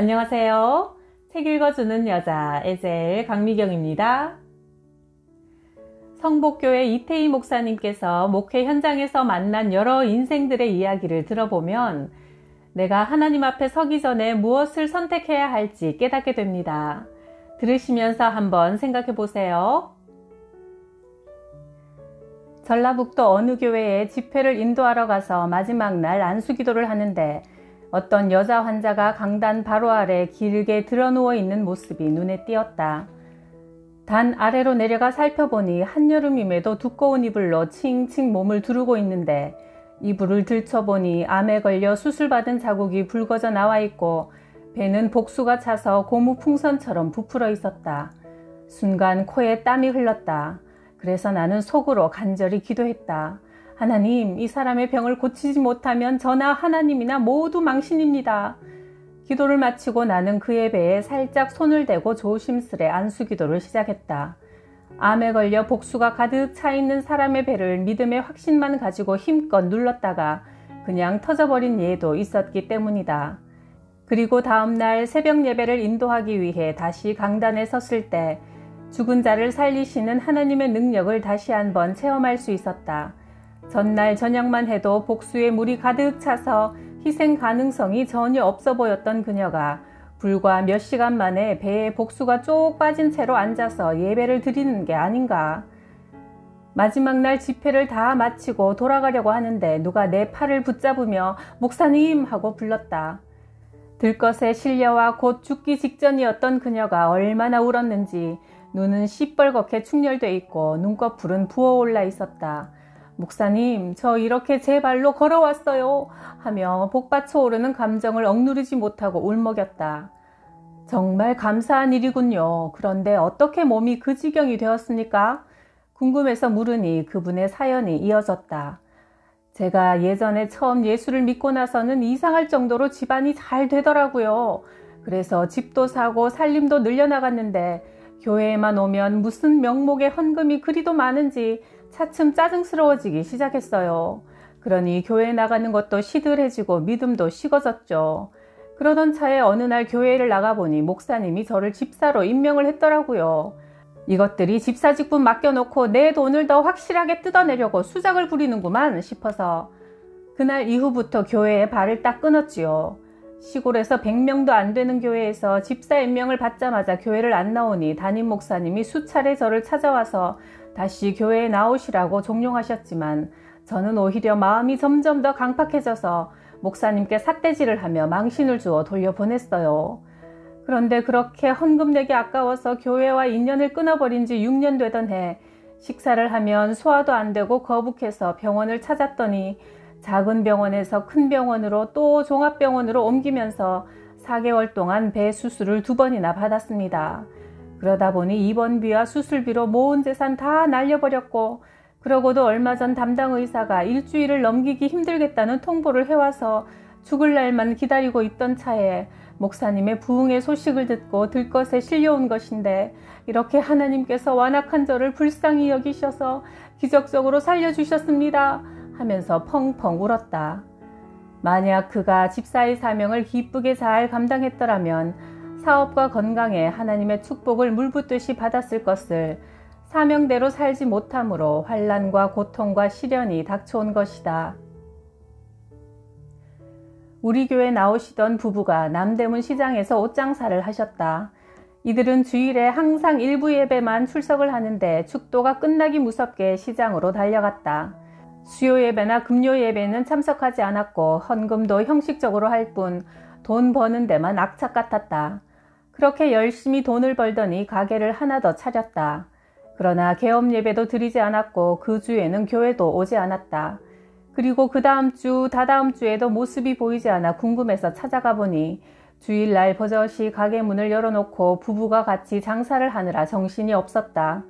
안녕하세요. 책 읽어주는 여자 에젤 강미경입니다. 성복교회 이태희 목사님께서 목회 현장에서 만난 여러 인생들의 이야기를 들어보면 내가 하나님 앞에 서기 전에 무엇을 선택해야 할지 깨닫게 됩니다. 들으시면서 한번 생각해 보세요. 전라북도 어느 교회에 집회를 인도하러 가서 마지막 날 안수기도를 하는데 어떤 여자 환자가 강단 바로 아래 길게 드러누워 있는 모습이 눈에 띄었다. 단 아래로 내려가 살펴보니 한여름임에도 두꺼운 이불로 칭칭 몸을 두르고 있는데 이불을 들춰보니 암에 걸려 수술받은 자국이 붉어져 나와 있고 배는 복수가 차서 고무풍선처럼 부풀어 있었다. 순간 코에 땀이 흘렀다. 그래서 나는 속으로 간절히 기도했다. 하나님, 이 사람의 병을 고치지 못하면 저나 하나님이나 모두 망신입니다. 기도를 마치고 나는 그의 배에 살짝 손을 대고 조심스레 안수기도를 시작했다. 암에 걸려 복수가 가득 차 있는 사람의 배를 믿음의 확신만 가지고 힘껏 눌렀다가 그냥 터져버린 예도 있었기 때문이다. 그리고 다음날 새벽 예배를 인도하기 위해 다시 강단에 섰을 때 죽은 자를 살리시는 하나님의 능력을 다시 한번 체험할 수 있었다. 전날 저녁만 해도 복수의 물이 가득 차서 희생 가능성이 전혀 없어 보였던 그녀가 불과 몇 시간 만에 배에 복수가 쭉 빠진 채로 앉아서 예배를 드리는 게 아닌가. 마지막 날 집회를 다 마치고 돌아가려고 하는데 누가 내 팔을 붙잡으며 목사님 하고 불렀다. 들것에 실려와 곧 죽기 직전이었던 그녀가 얼마나 울었는지 눈은 시뻘겋게 충혈돼 있고 눈꺼풀은 부어올라 있었다. 목사님, 저 이렇게 제 발로 걸어왔어요 하며 복받쳐 오르는 감정을 억누르지 못하고 울먹였다. 정말 감사한 일이군요. 그런데 어떻게 몸이 그 지경이 되었습니까? 궁금해서 물으니 그분의 사연이 이어졌다. 제가 예전에 처음 예수를 믿고 나서는 이상할 정도로 집안이 잘 되더라고요. 그래서 집도 사고 살림도 늘려나갔는데 교회에만 오면 무슨 명목의 헌금이 그리도 많은지 차츰 짜증스러워지기 시작했어요. 그러니 교회 나가는 것도 시들해지고 믿음도 식어졌죠. 그러던 차에 어느 날 교회를 나가보니 목사님이 저를 집사로 임명을 했더라고요. 이것들이 집사 직분 맡겨놓고 내 돈을 더 확실하게 뜯어내려고 수작을 부리는구만 싶어서 그날 이후부터 교회에 발을 딱 끊었지요. 시골에서 100명도 안 되는 교회에서 집사 임명을 받자마자 교회를 안 나오니 담임 목사님이 수차례 저를 찾아와서 다시 교회에 나오시라고 종용하셨지만 저는 오히려 마음이 점점 더 강팍해져서 목사님께 삿대질을 하며 망신을 주어 돌려보냈어요. 그런데 그렇게 헌금 내기 아까워서 교회와 인연을 끊어버린 지 6년 되던 해 식사를 하면 소화도 안 되고 거북해서 병원을 찾았더니 작은 병원에서 큰 병원으로 또 종합병원으로 옮기면서 4개월 동안 배 수술을 2번이나 받았습니다. 그러다 보니 입원비와 수술비로 모은 재산 다 날려버렸고 그러고도 얼마 전 담당 의사가 일주일을 넘기기 힘들겠다는 통보를 해와서 죽을 날만 기다리고 있던 차에 목사님의 부흥의 소식을 듣고 들것에 실려온 것인데 이렇게 하나님께서 완악한 저를 불쌍히 여기셔서 기적적으로 살려주셨습니다 하면서 펑펑 울었다. 만약 그가 집사의 사명을 기쁘게 잘 감당했더라면 사업과 건강에 하나님의 축복을 물붓듯이 받았을 것을 사명대로 살지 못함으로 환난과 고통과 시련이 닥쳐온 것이다. 우리 교회 나오시던 부부가 남대문 시장에서 옷장사를 하셨다. 이들은 주일에 항상 일부 예배만 출석을 하는데 축도가 끝나기 무섭게 시장으로 달려갔다. 수요 예배나 금요 예배는 참석하지 않았고 헌금도 형식적으로 할 뿐 돈 버는 데만 악착 같았다. 그렇게 열심히 돈을 벌더니 가게를 하나 더 차렸다. 그러나 개업 예배도 드리지 않았고 그 주에는 교회도 오지 않았다. 그리고 그 다음 주, 다다음 주에도 모습이 보이지 않아 궁금해서 찾아가 보니 주일날 버젓이 가게 문을 열어놓고 부부가 같이 장사를 하느라 정신이 없었다.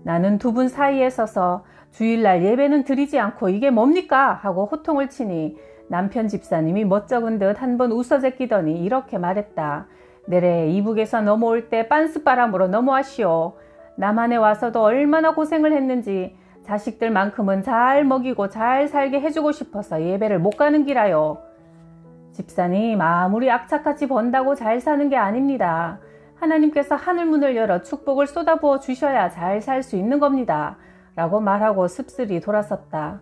나는 두 분 사이에 서서 주일날 예배는 드리지 않고 이게 뭡니까? 하고 호통을 치니 남편 집사님이 멋쩍은 듯 한 번 웃어 제끼더니 이렇게 말했다. 내래 이북에서 넘어올 때 빤스바람으로 넘어왔시오. 남한에 와서도 얼마나 고생을 했는지 자식들만큼은 잘 먹이고 잘 살게 해주고 싶어서 예배를 못 가는 기라요. 집사님, 아무리 악착같이 번다고 잘 사는 게 아닙니다. 하나님께서 하늘문을 열어 축복을 쏟아부어 주셔야 잘 살 수 있는 겁니다. 라고 말하고 씁쓸히 돌아섰다.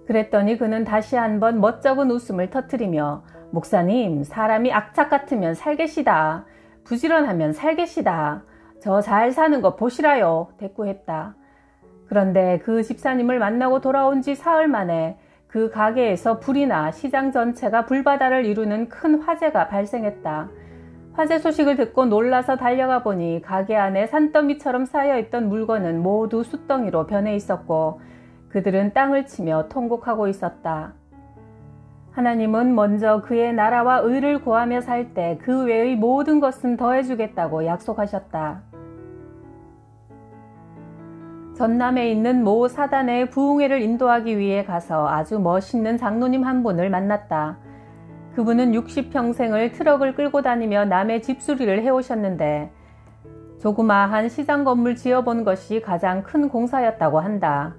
그랬더니 그는 다시 한번 멋쩍은 웃음을 터뜨리며 목사님, 사람이 악착 같으면 살겠시다. 부지런하면 살겠시다. 저 잘 사는 거 보시라요. 대꾸했다. 그런데 그 집사님을 만나고 돌아온 지 사흘 만에 그 가게에서 불이 나 시장 전체가 불바다를 이루는 큰 화재가 발생했다. 화재 소식을 듣고 놀라서 달려가 보니 가게 안에 산더미처럼 쌓여있던 물건은 모두 숯덩이로 변해 있었고 그들은 땅을 치며 통곡하고 있었다. 하나님은 먼저 그의 나라와 의를 구하며 살 때 그 외의 모든 것은 더해주겠다고 약속하셨다. 전남에 있는 모 사단의 부흥회를 인도하기 위해 가서 아주 멋있는 장로님 한 분을 만났다. 그분은 60평생을 트럭을 끌고 다니며 남의 집수리를 해오셨는데 조그마한 시장 건물 지어본 것이 가장 큰 공사였다고 한다.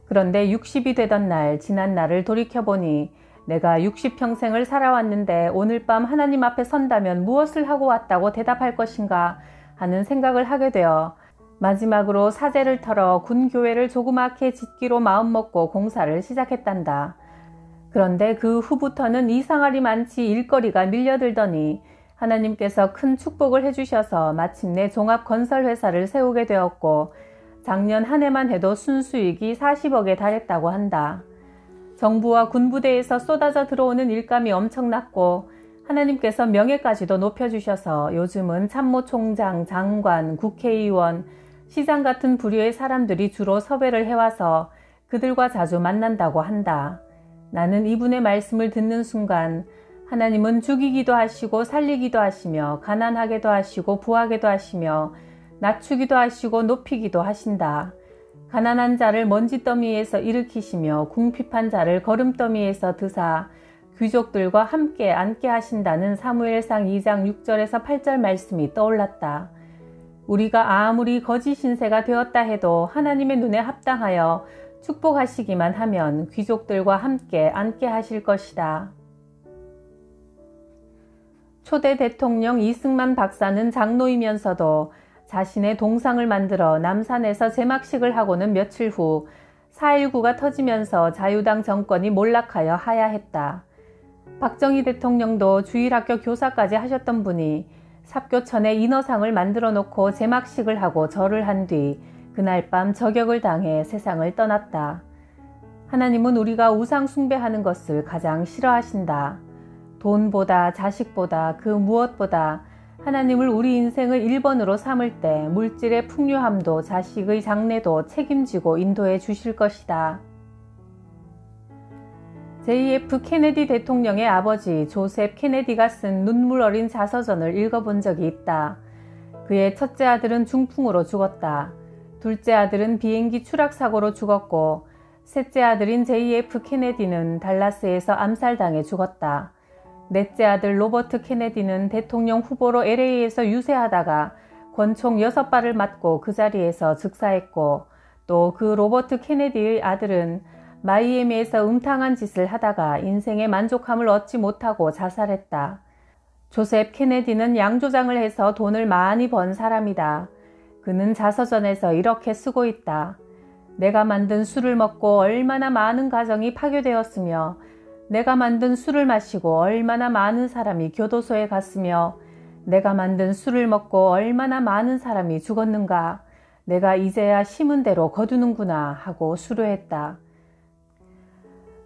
그런데 60이 되던 날, 지난 날을 돌이켜보니 내가 60평생을 살아왔는데 오늘 밤 하나님 앞에 선다면 무엇을 하고 왔다고 대답할 것인가 하는 생각을 하게 되어 마지막으로 사제를 털어 군교회를 조그맣게 짓기로 마음먹고 공사를 시작했단다. 그런데 그 후부터는 이상하리 많지 일거리가 밀려들더니 하나님께서 큰 축복을 해주셔서 마침내 종합건설회사를 세우게 되었고 작년 한 해만 해도 순수익이 40억에 달했다고 한다. 정부와 군부대에서 쏟아져 들어오는 일감이 엄청났고 하나님께서 명예까지도 높여주셔서 요즘은 참모총장, 장관, 국회의원, 시장 같은 부류의 사람들이 주로 섭외를 해와서 그들과 자주 만난다고 한다. 나는 이분의 말씀을 듣는 순간 하나님은 죽이기도 하시고 살리기도 하시며 가난하게도 하시고 부하게도 하시며 낮추기도 하시고 높이기도 하신다. 가난한 자를 먼지더미에서 일으키시며 궁핍한 자를 거름더미에서 드사 귀족들과 함께 앉게 하신다는 사무엘상 2장 6절에서 8절 말씀이 떠올랐다. 우리가 아무리 거짓 신세가 되었다 해도 하나님의 눈에 합당하여 축복하시기만 하면 귀족들과 함께 앉게 하실 것이다. 초대 대통령 이승만 박사는 장로이면서도 자신의 동상을 만들어 남산에서 제막식을 하고는 며칠 후 4.19가 터지면서 자유당 정권이 몰락하여 하야했다. 박정희 대통령도 주일학교 교사까지 하셨던 분이 삽교천에 인어상을 만들어 놓고 제막식을 하고 절을 한 뒤 그날 밤 저격을 당해 세상을 떠났다. 하나님은 우리가 우상 숭배하는 것을 가장 싫어하신다. 돈보다 자식보다 그 무엇보다 하나님을 우리 인생의 1번으로 삼을 때 물질의 풍요함도 자식의 장래도 책임지고 인도해 주실 것이다. JF 케네디 대통령의 아버지 조셉 케네디가 쓴 눈물 어린 자서전을 읽어본 적이 있다. 그의 첫째 아들은 중풍으로 죽었다. 둘째 아들은 비행기 추락사고로 죽었고 셋째 아들인 JF 케네디는 달라스에서 암살당해 죽었다. 넷째 아들 로버트 케네디는 대통령 후보로 LA에서 유세하다가 권총 6발을 맞고 그 자리에서 즉사했고 또 그 로버트 케네디의 아들은 마이애미에서 음탕한 짓을 하다가 인생의 만족함을 얻지 못하고 자살했다. 조셉 케네디는 양조장을 해서 돈을 많이 번 사람이다. 그는 자서전에서 이렇게 쓰고 있다. 내가 만든 술을 먹고 얼마나 많은 가정이 파괴되었으며 내가 만든 술을 마시고 얼마나 많은 사람이 교도소에 갔으며 내가 만든 술을 먹고 얼마나 많은 사람이 죽었는가. 내가 이제야 심은 대로 거두는구나 하고 수료했다.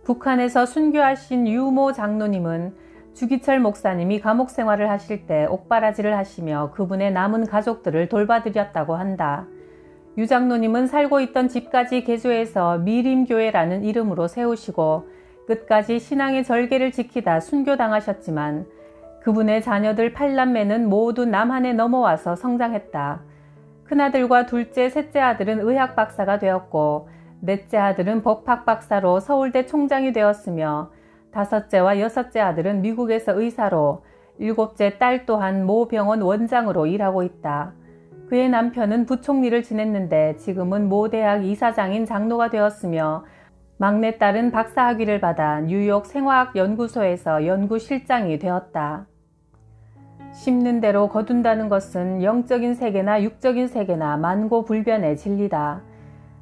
북한에서 순교하신 유모 장로님은 주기철 목사님이 감옥 생활을 하실 때 옥바라지를 하시며 그분의 남은 가족들을 돌봐드렸다고 한다. 유 장로님은 살고 있던 집까지 개조해서 미림교회라는 이름으로 세우시고 끝까지 신앙의 절개를 지키다 순교당하셨지만 그분의 자녀들 8남매는 모두 남한에 넘어와서 성장했다. 큰아들과 둘째, 셋째 아들은 의학 박사가 되었고 넷째 아들은 법학 박사로 서울대 총장이 되었으며 다섯째와 여섯째 아들은 미국에서 의사로 일곱째 딸 또한 모 병원 원장으로 일하고 있다. 그의 남편은 부총리를 지냈는데 지금은 모 대학 이사장인 장로가 되었으며 막내딸은 박사학위를 받아 뉴욕 생화학연구소에서 연구실장이 되었다. 심는 대로 거둔다는 것은 영적인 세계나 육적인 세계나 만고불변의 진리다.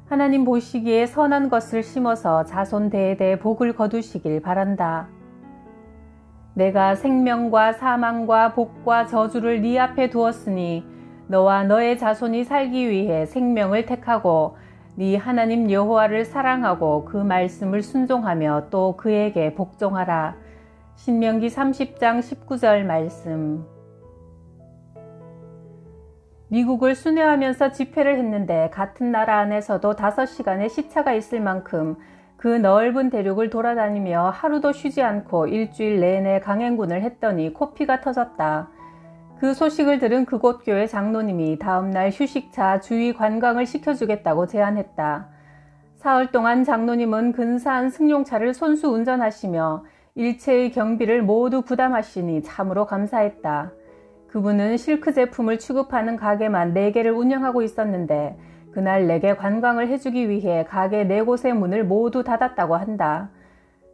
하나님 보시기에 선한 것을 심어서 자손 대대 복을 거두시길 바란다. 내가 생명과 사망과 복과 저주를 네 앞에 두었으니 너와 너의 자손이 살기 위해 생명을 택하고 네 하나님 여호와를 사랑하고 그 말씀을 순종하며 또 그에게 복종하라. 신명기 30장 19절 말씀. 미국을 순회하면서 집회를 했는데 같은 나라 안에서도 5시간의 시차가 있을 만큼 그 넓은 대륙을 돌아다니며 하루도 쉬지 않고 일주일 내내 강행군을 했더니 코피가 터졌다. 그 소식을 들은 그곳 교회 장로님이 다음날 휴식차 주위 관광을 시켜주겠다고 제안했다. 사흘 동안 장로님은 근사한 승용차를 손수 운전하시며 일체의 경비를 모두 부담하시니 참으로 감사했다. 그분은 실크 제품을 취급하는 가게만 4개를 운영하고 있었는데 그날 내게 관광을 해주기 위해 가게 4곳의 문을 모두 닫았다고 한다.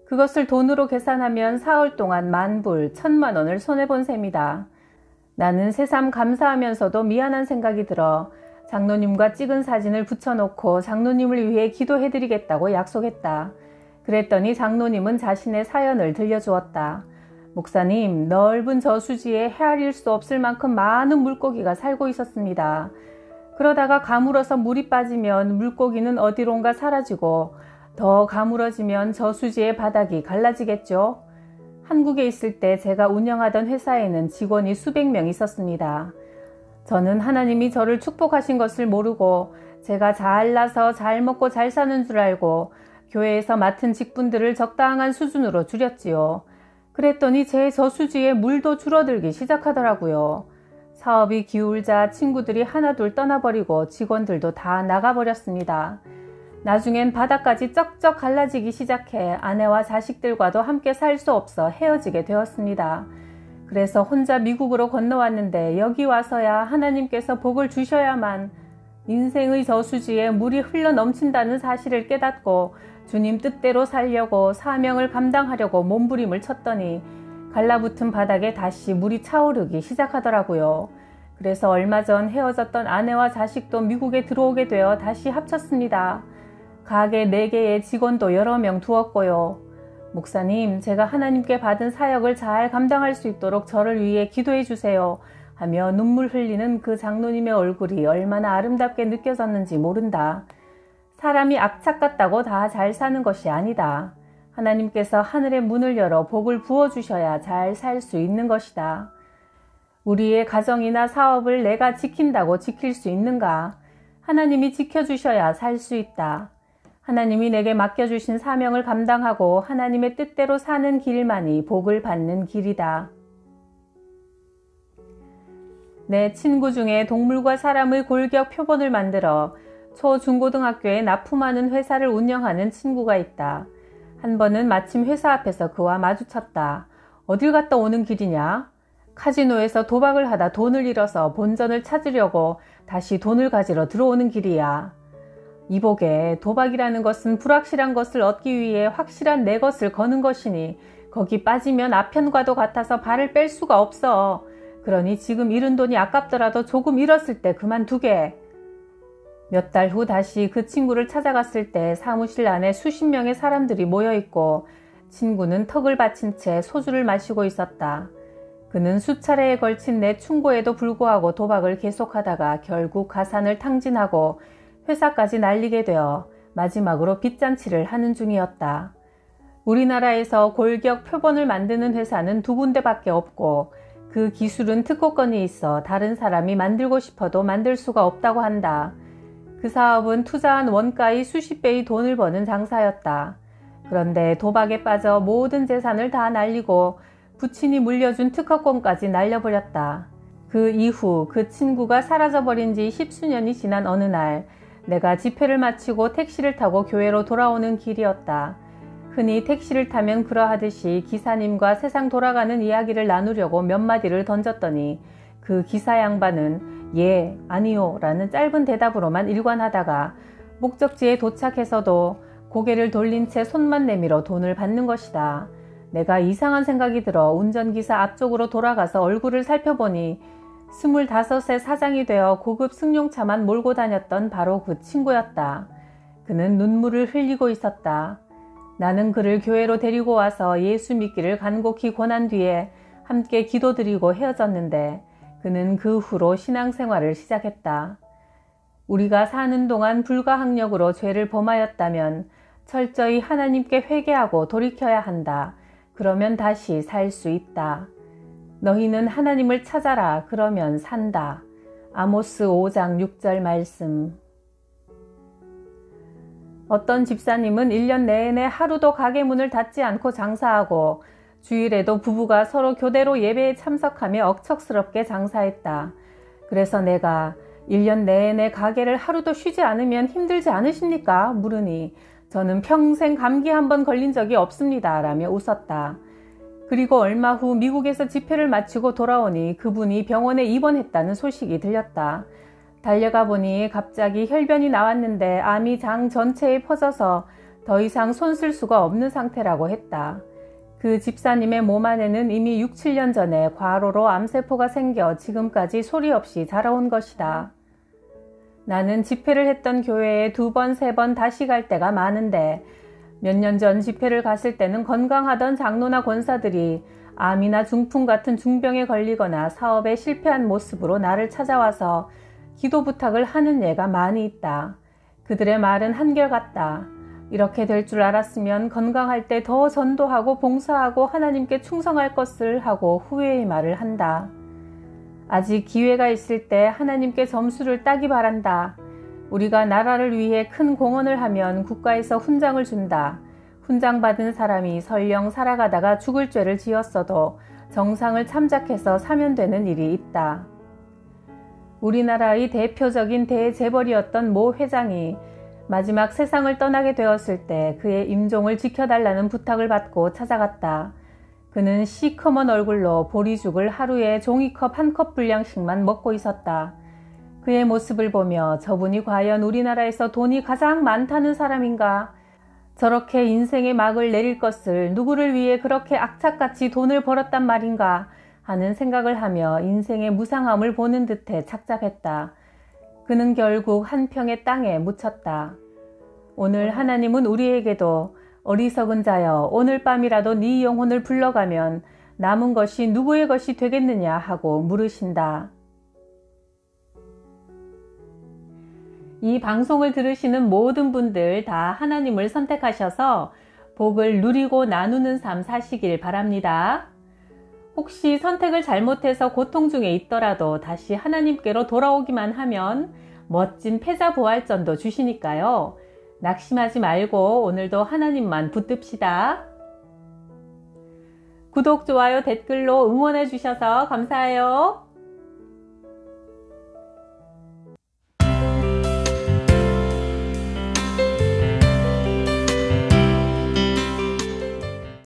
그것을 돈으로 계산하면 사흘 동안 10,000불, 1,000,000원을 손해본 셈이다. 나는 새삼 감사하면서도 미안한 생각이 들어 장로님과 찍은 사진을 붙여놓고 장로님을 위해 기도해드리겠다고 약속했다. 그랬더니 장로님은 자신의 사연을 들려주었다. 목사님, 넓은 저수지에 헤아릴 수 없을 만큼 많은 물고기가 살고 있었습니다. 그러다가 가물어서 물이 빠지면 물고기는 어디론가 사라지고 더 가물어지면 저수지의 바닥이 갈라지겠죠. 한국에 있을 때 제가 운영하던 회사에는 직원이 수백 명 있었습니다. 저는 하나님이 저를 축복하신 것을 모르고 제가 잘나서 잘 먹고 잘 사는 줄 알고 교회에서 맡은 직분들을 적당한 수준으로 줄였지요. 그랬더니 제 저수지에 물도 줄어들기 시작하더라고요. 사업이 기울자 친구들이 하나둘 떠나버리고 직원들도 다 나가버렸습니다. 나중엔 바닥까지 쩍쩍 갈라지기 시작해 아내와 자식들과도 함께 살 수 없어 헤어지게 되었습니다. 그래서 혼자 미국으로 건너왔는데 여기 와서야 하나님께서 복을 주셔야만 인생의 저수지에 물이 흘러 넘친다는 사실을 깨닫고 주님 뜻대로 살려고 사명을 감당하려고 몸부림을 쳤더니 갈라붙은 바닥에 다시 물이 차오르기 시작하더라고요. 그래서 얼마 전 헤어졌던 아내와 자식도 미국에 들어오게 되어 다시 합쳤습니다. 가게 4개의 직원도 여러 명 두었고요. 목사님, 제가 하나님께 받은 사역을 잘 감당할 수 있도록 저를 위해 기도해 주세요 하며 눈물 흘리는 그 장로님의 얼굴이 얼마나 아름답게 느껴졌는지 모른다. 사람이 악착 같다고 다 잘 사는 것이 아니다. 하나님께서 하늘의 문을 열어 복을 부어주셔야 잘 살 수 있는 것이다. 우리의 가정이나 사업을 내가 지킨다고 지킬 수 있는가? 하나님이 지켜주셔야 살 수 있다. 하나님이 내게 맡겨주신 사명을 감당하고 하나님의 뜻대로 사는 길만이 복을 받는 길이다. 내 친구 중에 동물과 사람의 골격 표본을 만들어 초, 중고등학교에 납품하는 회사를 운영하는 친구가 있다. 한 번은 마침 회사 앞에서 그와 마주쳤다. 어딜 갔다 오는 길이냐? 카지노에서 도박을 하다 돈을 잃어서 본전을 찾으려고 다시 돈을 가지러 들어오는 길이야. 이보게, 도박이라는 것은 불확실한 것을 얻기 위해 확실한 내 것을 거는 것이니 거기 빠지면 아편과도 같아서 발을 뺄 수가 없어. 그러니 지금 잃은 돈이 아깝더라도 조금 잃었을 때 그만두게. 몇 달 후 다시 그 친구를 찾아갔을 때 사무실 안에 수십 명의 사람들이 모여있고 친구는 턱을 받친 채 소주를 마시고 있었다. 그는 수차례에 걸친 내 충고에도 불구하고 도박을 계속하다가 결국 가산을 탕진하고 회사까지 날리게 되어 마지막으로 빚잔치를 하는 중이었다. 우리나라에서 골격 표본을 만드는 회사는 2군데밖에 없고 그 기술은 특허권이 있어 다른 사람이 만들고 싶어도 만들 수가 없다고 한다. 그 사업은 투자한 원가의 수십 배의 돈을 버는 장사였다. 그런데 도박에 빠져 모든 재산을 다 날리고 부친이 물려준 특허권까지 날려버렸다. 그 이후 그 친구가 사라져버린 지 10수년이 지난 어느 날 내가 집회를 마치고 택시를 타고 교회로 돌아오는 길이었다. 흔히 택시를 타면 그러하듯이 기사님과 세상 돌아가는 이야기를 나누려고 몇 마디를 던졌더니 그 기사 양반은 예, 아니요 라는 짧은 대답으로만 일관하다가 목적지에 도착해서도 고개를 돌린 채 손만 내밀어 돈을 받는 것이다. 내가 이상한 생각이 들어 운전기사 앞쪽으로 돌아가서 얼굴을 살펴보니 25세 사장이 되어 고급 승용차만 몰고 다녔던 바로 그 친구였다. 그는 눈물을 흘리고 있었다. 나는 그를 교회로 데리고 와서 예수 믿기를 간곡히 권한 뒤에 함께 기도드리고 헤어졌는데 그는 그 후로 신앙생활을 시작했다. 우리가 사는 동안 불가항력으로 죄를 범하였다면 철저히 하나님께 회개하고 돌이켜야 한다. 그러면 다시 살 수 있다. 너희는 하나님을 찾아라. 그러면 산다. 아모스 5장 6절 말씀. 어떤 집사님은 1년 내내 하루도 가게 문을 닫지 않고 장사하고 주일에도 부부가 서로 교대로 예배에 참석하며 억척스럽게 장사했다. 그래서 내가 1년 내내 가게를 하루도 쉬지 않으면 힘들지 않으십니까? 물으니 저는 평생 감기 한 번 걸린 적이 없습니다. 라며 웃었다. 그리고 얼마 후 미국에서 집회를 마치고 돌아오니 그분이 병원에 입원했다는 소식이 들렸다. 달려가 보니 갑자기 혈변이 나왔는데 암이 장 전체에 퍼져서 더 이상 손 쓸 수가 없는 상태라고 했다. 그 집사님의 몸 안에는 이미 6, 7년 전에 과로로 암세포가 생겨 지금까지 소리 없이 자라온 것이다. 나는 집회를 했던 교회에 2번, 3번 다시 갈 때가 많은데 몇 년 전 집회를 갔을 때는 건강하던 장로나 권사들이 암이나 중풍 같은 중병에 걸리거나 사업에 실패한 모습으로 나를 찾아와서 기도 부탁을 하는 예가 많이 있다. 그들의 말은 한결같다. 이렇게 될 줄 알았으면 건강할 때 더 전도하고 봉사하고 하나님께 충성할 것을 하고 후회의 말을 한다. 아직 기회가 있을 때 하나님께 점수를 따기 바란다. 우리가 나라를 위해 큰 공헌을 하면 국가에서 훈장을 준다. 훈장 받은 사람이 설령 살아가다가 죽을 죄를 지었어도 정상을 참작해서 사면되는 일이 있다. 우리나라의 대표적인 대재벌이었던 모 회장이 마지막 세상을 떠나게 되었을 때 그의 임종을 지켜달라는 부탁을 받고 찾아갔다. 그는 시커먼 얼굴로 보리죽을 하루에 종이컵 1컵 분량씩만 먹고 있었다. 그의 모습을 보며 저분이 과연 우리나라에서 돈이 가장 많다는 사람인가? 저렇게 인생의 막을 내릴 것을 누구를 위해 그렇게 악착같이 돈을 벌었단 말인가? 하는 생각을 하며 인생의 무상함을 보는 듯해 착잡했다. 그는 결국 한 평의 땅에 묻혔다. 오늘 하나님은 우리에게도 어리석은 자여 오늘 밤이라도 네 영혼을 불러가면 남은 것이 누구의 것이 되겠느냐 하고 물으신다. 이 방송을 들으시는 모든 분들 다 하나님을 선택하셔서 복을 누리고 나누는 삶 사시길 바랍니다. 혹시 선택을 잘못해서 고통 중에 있더라도 다시 하나님께로 돌아오기만 하면 멋진 패자부활전도 주시니까요. 낙심하지 말고 오늘도 하나님만 붙듭시다. 구독, 좋아요, 댓글로 응원해 주셔서 감사해요.